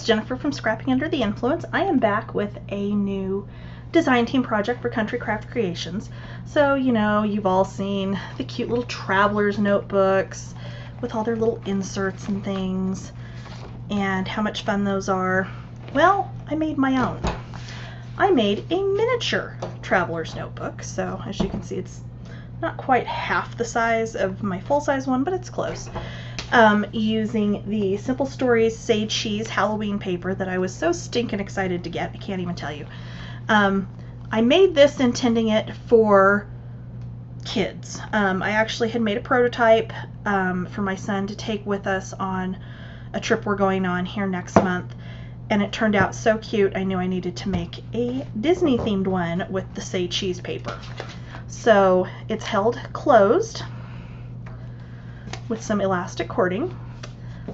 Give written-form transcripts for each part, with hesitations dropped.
Jennifer from Scrapping Under the Influence. I am back with a new design team project for Country Craft Creations. So, you know, you've all seen the cute little traveler's notebooks with all their little inserts and things, and how much fun those are. Well, I made my own. I made a miniature traveler's notebook. So as you can see, it's not quite half the size of my full-size one, but it's close. Using the Simple Stories Sage Cheese Halloween paper that I was so stinking excited to get. I can't even tell you. I made this intending it for kids. I actually had made a prototype for my son to take with us on a trip we're going on here next month, and it turned out so cute I knew I needed to make a Disney themed one with the Sage Cheese paper. So it's held closed with some elastic cording.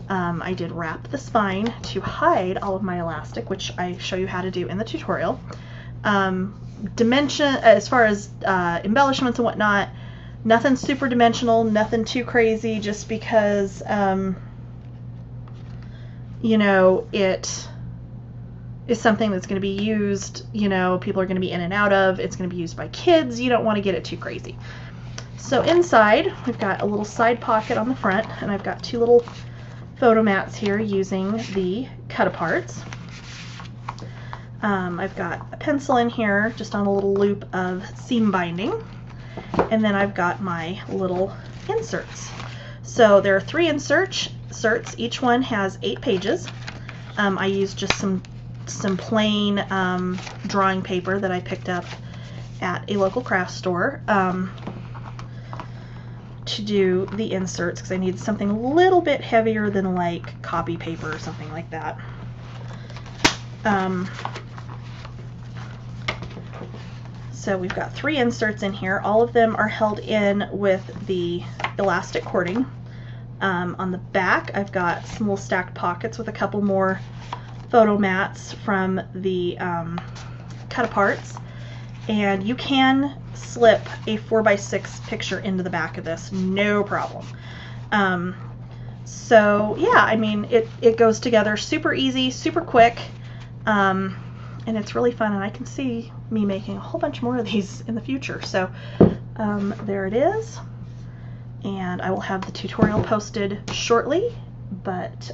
I did wrap the spine to hide all of my elastic, which I show you how to do in the tutorial. Dimension, as far as embellishments and whatnot, nothing super dimensional, nothing too crazy, just because you know, it is something that's going to be used, you know, people are going to be in and out of. It's going to be used by kids. You don't want to get it too crazy. So inside, we've got a little side pocket on the front, and I've got two little photo mats here using the cut-aparts. I've got a pencil in here just on a little loop of seam binding, and then I've got my little inserts. So there are 3 inserts. Each one has 8 pages. I used just some plain drawing paper that I picked up at a local craft store to do the inserts, because I needed something a little bit heavier than like copy paper or something like that. So we've got 3 inserts in here. All of them are held in with the elastic cording. On the back, I've got some little stacked pockets with a couple more photo mats from the cut-aparts. And you can slip a 4x6 picture into the back of this, no problem. So yeah, I mean, it goes together super easy, super quick, and it's really fun, and I can see me making a whole bunch more of these in the future. So there it is, and I will have the tutorial posted shortly, but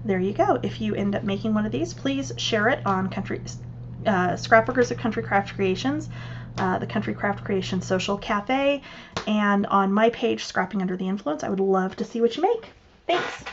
there you go. If you end up making one of these, please share it on Scrapbookers of Country Craft Creations, the Country Craft Creations Social Cafe, and on my page, Scrapping Under the Influence. I would love to see what you make. Thanks!